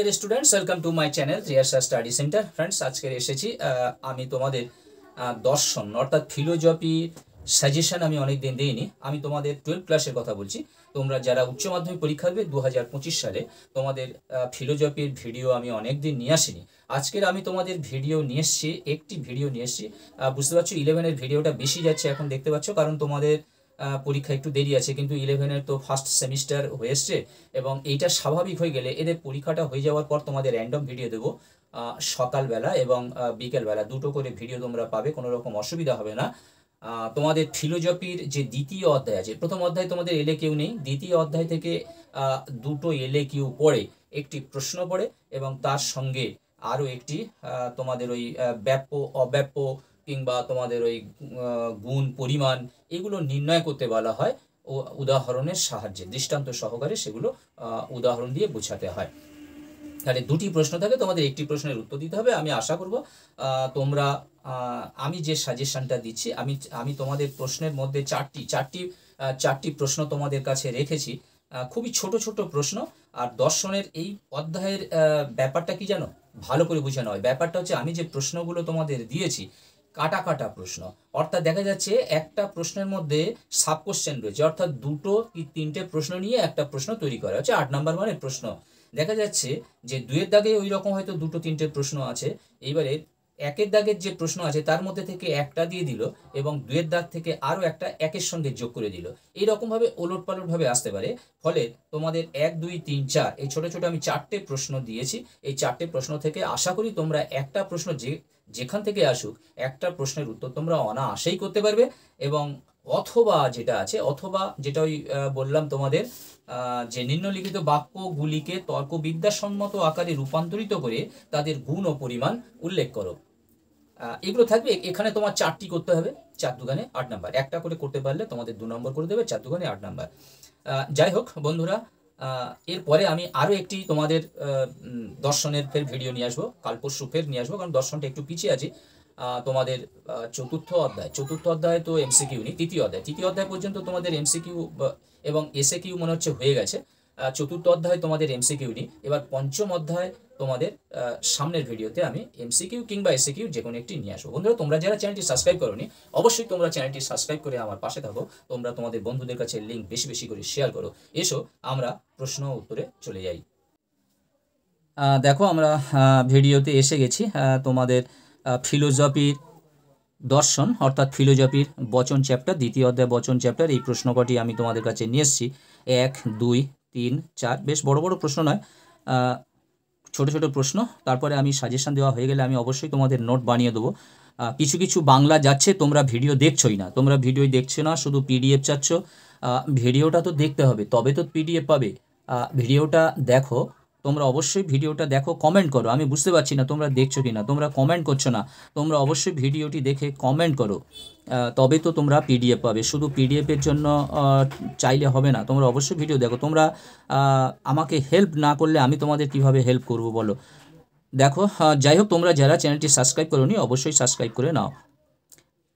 Deer students, welcome to my channel Riyasa study centre. Friends, আজকে এসেছি আমি তোমাদের দর্শন অর্থাৎ ফিলোজফি সাজেশন আমি অনেক দিন দিইনি। আমি তোমাদের 12 ক্লাসের কথা বলছি। তোমরা যারা উচ্চ মাধ্যমিক পরীক্ষা দেবে 2025 সালে, তোমাদের ফিলোজফির ভিডিও আমি অনেক দিন নিয়ে আসিনি। আজকের আমি তোমাদের ভিডিও নিয়ে এসেছি, একটি ভিডিও নিয়ে এসেছি। বুঝতে পারছো 11-এর ভিডিওটা বেশি যাচ্ছে এখন, দেখতে পাচ্ছ, কারণ তোমাদের পরীক্ষা একটু দেরি আছে, কিন্তু 11-এর তো ফার্স্ট সেমিস্টার হয়ে এসছে এবং এইটা স্বাভাবিক হয়ে গেলে এদের পরীক্ষাটা হয়ে যাওয়ার পর তোমাদের র্যান্ডম ভিডিও দেবো সকালবেলা এবং বিকেলবেলা, দুটো করে ভিডিও তোমরা পাবে, কোনো রকম অসুবিধা হবে না। তোমাদের ফিলোজফির যে দ্বিতীয় অধ্যায় আছে, প্রথম অধ্যায় তোমাদের এলএ কিউ নেই, দ্বিতীয় অধ্যায় থেকে দুটো এলএ কিউ পড়ে, একটি প্রশ্ন পড়ে এবং তার সঙ্গে আরও একটি তোমাদের ওই ব্যাপ্য অব্যাপ্য কিংবা তোমাদের ওই গুণ পরিমাণ এগুলো নির্ণয় করতে বলা হয় ও উদাহরণের সাহায্যে, দৃষ্টান্ত সহকারে সেগুলো উদাহরণ দিয়ে বোঝাতে হয়। তাহলে দুটি প্রশ্ন থাকে, তোমাদের একটি প্রশ্নের উত্তর দিতে হবে। আমি আশা করব তোমরা, আমি যে সাজেশনটা দিচ্ছি, আমি তোমাদের প্রশ্নের মধ্যে চারটি প্রশ্ন তোমাদের কাছে রেখেছি, খুবই ছোট ছোট প্রশ্ন। আর দর্শনের এই অধ্যায়ের ব্যাপারটা কি জানো, ভালো করে বুঝে নয়, ব্যাপারটা হচ্ছে আমি যে প্রশ্নগুলো তোমাদের দিয়েছি কাটা কাটা প্রশ্ন, অর্থাৎ দেখা যাচ্ছে একটা প্রশ্নের মধ্যে সাব কোশ্চেন রয়েছে, অর্থাৎ দুটো কি তিনটে প্রশ্ন নিয়ে একটা প্রশ্ন তৈরি করা হচ্ছে। 8 নম্বর মানের প্রশ্ন দেখা যাচ্ছে যে 2-এর দাগে ওই রকম হয়তো দুটো তিনটে প্রশ্ন আছে, এইবারে 1-এর দাগের যে প্রশ্ন আছে তার মধ্যে থেকে একটা দিয়ে দিল এবং 2-এর দাগ থেকে আরও একটা 1-এর সঙ্গে যোগ করে দিল, এইরকমভাবে ওলট পালটভাবে আসতে পারে। ফলে তোমাদের 1, 2, 3, 4 এই ছোট ছোট আমি 4টে প্রশ্ন দিয়েছি। এই 4টে প্রশ্ন থেকে আশা করি তোমরা একটা প্রশ্ন যেখান থেকে আসুক একটা প্রশ্নের উত্তর তোমরা অনায়াসেই করতে পারবে। এবং অথবা যেটা আছে, অথবা যেটা ওই বললাম তোমাদের যে নিম্নলিখিত বাক্যগুলিকে তর্কবিদ্যাসম্মত আকারে রূপান্তরিত করে তাদের গুণ ও পরিমাণ উল্লেখ করো, এগুলো থাকবে। এখানে তোমার 4টি করতে হবে, 4 দুগুণে 8 নাম্বার, একটা করে করতে পারলে তোমাদের 2 নম্বর করে দেবে, 4 দুগুণে 8 নাম্বার। যাই হোক বন্ধুরা, এরপরে আমি আরও একটি তোমাদের দর্শনের ফের ভিডিও নিয়ে আসবো, কাল পরশু ফের নিয়ে আসবো, কারণ দর্শনটা একটু পিছিয়ে আছি। তোমাদের চতুর্থ অধ্যায় তো এমসিকিউ নেই, তৃতীয় অধ্যায় পর্যন্ত তোমাদের এমসিকিউ এবং এসএ কিউ মনে হচ্ছে হয়ে গেছে। চতুর্থ অধ্যায় তোমাদের এমসিকিউ নেই। এবার পঞ্চম অধ্যায় তোমাদের সামনের ভিডিওতে আমি এমসিকিউ কিংবা এসএকিউ যে কোনো একটি নিয়ে আসবো। বন্ধুরা, তোমরা যারা চ্যানেলটি সাবস্ক্রাইব করোনি, অবশ্যই তোমরা চ্যানেলটি সাবস্ক্রাইব করে আমার পাশে থাকো। তোমরা তোমাদের বন্ধুদের কাছে লিঙ্ক বেশি বেশি করে শেয়ার করো। এসো আমরা প্রশ্ন উত্তরে চলে যাই। দেখো আমরা ভিডিওতে এসে গেছি। তোমাদের ফিলোজফির দর্শন অর্থাৎ ফিলোজফির বচন চ্যাপ্টার, দ্বিতীয় অধ্যায় বচন চ্যাপ্টার, এই প্রশ্ন কটি আমি তোমাদের কাছে নিয়ে এসেছি। 1, 2, 3, 4, বেশ বড় বড় প্রশ্ন নয়, ছোট ছোট প্রশ্ন। তারপরে আমি সাজেশন দেওয়া হয়ে গেলে আমি অবশ্যই তোমাদের নোট বানিয়ে দেবো। কিছু কিছু বাংলা যাচ্ছে, তোমরা ভিডিও দেখছোই না, তোমরা ভিডিও দেখছো না, শুধু পিডিএফ চাচ্ছ। ভিডিওটা তো দেখতে হবে, তবে তো পিডিএফ পাবে। ভিডিওটা দেখো, তোমরা অবশ্যই ভিডিওটা দেখো, কমেন্ট করো। আমি বুঝতে পারছি না তোমরা দেখছো কি না, তোমরা কমেন্ট করছো না। তোমরা অবশ্যই ভিডিওটি দেখে কমেন্ট করো, তবে তো তোমরা পিডিএফ পাবে। শুধু পিডিএফের জন্য চাইলে হবে না, তোমরা অবশ্যই ভিডিও দেখো। তোমরা আমাকে হেল্প না করলে আমি তোমাদের কিভাবে হেল্প করব বলো। দেখো, যাই হোক, তোমরা যারা চ্যানেলটি সাবস্ক্রাইব করোনি অবশ্যই সাবস্ক্রাইব করে নাও।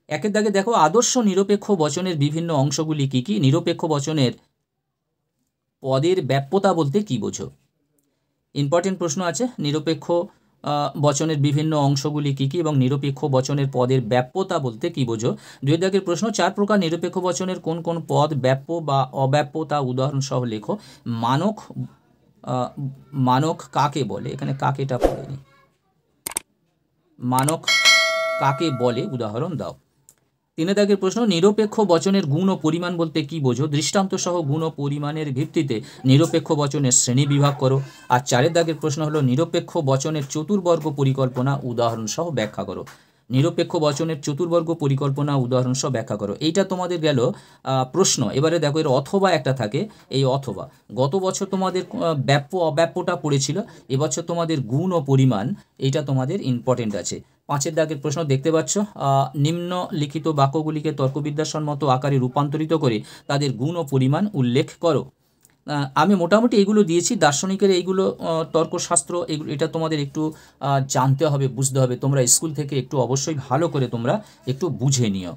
1-এর দাগে দেখো, আদর্শ নিরপেক্ষ বচনের বিভিন্ন অংশগুলি কী কী? নিরপেক্ষ বচনের পদের ব্যাপ্যতা বলতে কী বোঝো? ইম্পর্টেন্ট প্রশ্ন আছে। নিরপেক্ষ বচনের বিভিন্ন অংশগুলি কী কী এবং নিরপেক্ষ বচনের পদের ব্যাপ্যতা বলতে কী বোঝো? 2-এর দাগের প্রশ্ন, 4 প্রকার নিরপেক্ষ বচনের কোন কোন পদ ব্যাপ্য বা অব্যাপ্য তা উদাহরণ সহ লেখো। মানক কাকে বলে? এখানে কাকেটা পড়েনি। মানক কাকে বলে উদাহরণ দাও। 3-এর দাগের প্রশ্ন, নিরপেক্ষ বচনের গুণ ও পরিমাণ বলতে কী বোঝো? দৃষ্টান্ত সহ গুণ ও পরিমাণের ভিত্তিতে নিরপেক্ষ বচনের শ্রেণী বিভাগ করো। আর 4-এর দাগের প্রশ্ন হলো, নিরপেক্ষ বচনের চতুর্বর্গ পরিকল্পনা উদাহরণ সহ ব্যাখ্যা করো। নিরপেক্ষ বচনের চতুর্বর্গ পরিকল্পনা উদাহরণ সহ ব্যাখ্যা করো। এইটা তোমাদের গেল প্রশ্ন। এবারে দেখো, এর অথবা একটা থাকে, এই অথবা গত বছর তোমাদের ব্যাপ্য অব্যাপ্যটা পড়েছিল, এবছর তোমাদের গুণ ও পরিমাণ, এইটা তোমাদের ইম্পর্টেন্ট আছে। 5-এর দাগের প্রশ্ন দেখতে পাচ্ছ, নিম্নলিখিত বাক্যগুলিকে তর্কবিদ্যাসম্মত আকারে রূপান্তরিত করে তাদের গুণ ও পরিমাণ উল্লেখ করো। আমি মোটামুটি এগুলো দিয়েছি। দার্শনিকের এইগুলো তর্কশাস্ত্র, এগুলো এটা তোমাদের একটু জানতে হবে, বুঝতে হবে। তোমরা স্কুল থেকে একটু অবশ্যই ভালো করে তোমরা একটু বুঝে নিও।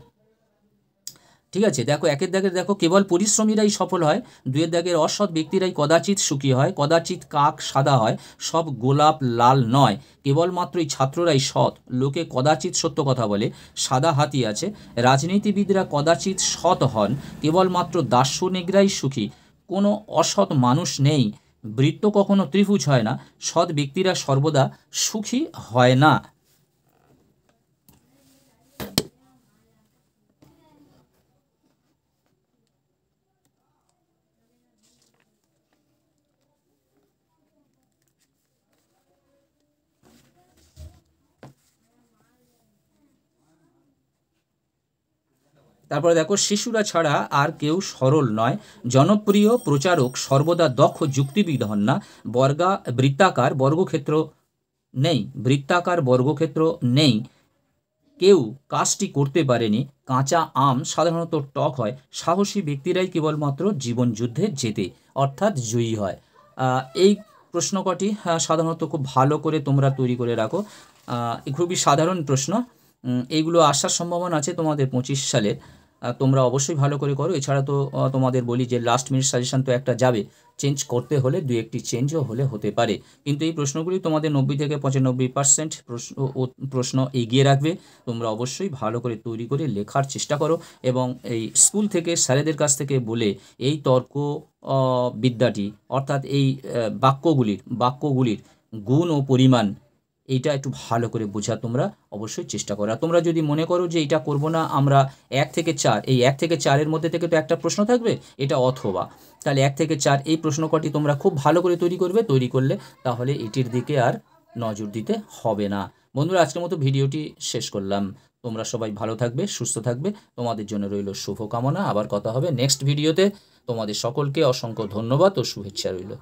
ঠিক আছে, দেখো একের দাগের দেখো, কেবল পরিশ্রমীরাই সফল হয়। দুয়ের দাগের অসৎ ব্যক্তিরাই কদাচিৎ সুখী হয়, কদাচিৎ কাক সাদা হয়, সব গোলাপ লাল নয়, কেবলমাত্রই ছাত্ররাই সৎ, লোকে কদাচিৎ সত্য কথা বলে, সাদা হাতি আছে, রাজনীতিবিদরা কদাচিৎ সৎ হন, কেবলমাত্র দার্শনিকরাই সুখী, কোনো অসৎ মানুষ নেই, বৃত্ত কখনো ত্রিভুজ হয় না, সৎ ব্যক্তিরা সর্বদা সুখী হয় না। তারপরে দেখো, শিশুরা ছাড়া আর কেউ সরল নয়, জনপ্রিয় প্রচারক সর্বদা দক্ষ যুক্তিবিদ হন না, বৃত্তাকার বর্গক্ষেত্র নেই, বৃত্তাকার বর্গক্ষেত্র নেই, কেউ কাজটি করতে পারেনি, কাঁচা আম সাধারণত টক হয়, সাহসী ব্যক্তিরাই কেবলমাত্র জীবন যুদ্ধে জেতে, অর্থাৎ জয়ী হয়। এই প্রশ্ন কটি সাধারণত খুব ভালো করে তোমরা তৈরি করে রাখো, খুবই সাধারণ প্রশ্ন, এইগুলো আসার সম্ভাবনা আছে তোমাদের 25 সালের। তোমরা অবশ্যই ভালো করে করো। এছাড়া তো তোমাদের বলি যে লাস্ট মিনিট সাজেশন তো একটা যাবে, চেঞ্জ করতে হলে 2-1টি চেঞ্জও হতে পারে, কিন্তু এই প্রশ্নগুলি তোমাদের 90 থেকে 95% প্রশ্ন এগিয়ে রাখবে। তোমরা অবশ্যই ভালো করে তৈরি করে লেখার চেষ্টা করো, এবং এই স্কুল থেকে স্যারেদের কাছ থেকে বলে এই তর্ক বিদ্যাটি, অর্থাৎ এই বাক্যগুলির গুণ ও পরিমাণ, এইটা একটু ভালো করে বোঝা তোমরা অবশ্যই চেষ্টা করো। আর তোমরা যদি মনে করো যে এটা করব না, আমরা 1 থেকে 4, এই 1 থেকে 4-এর মধ্যে থেকে তো একটা প্রশ্ন থাকবে, এটা অথবা, তাহলে 1 থেকে 4 এই প্রশ্ন কটি তোমরা খুব ভালো করে তৈরি করবে। তৈরি করলে তাহলে এটির দিকে আর নজর দিতে হবে না। বন্ধুরা, আজকের মতো ভিডিওটি শেষ করলাম। তোমরা সবাই ভালো থাকবে, সুস্থ থাকবে, তোমাদের জন্য রইল শুভকামনা। আবার কথা হবে নেক্সট ভিডিওতে। তোমাদের সকলকে অসংখ্য ধন্যবাদ ও শুভেচ্ছা রইল।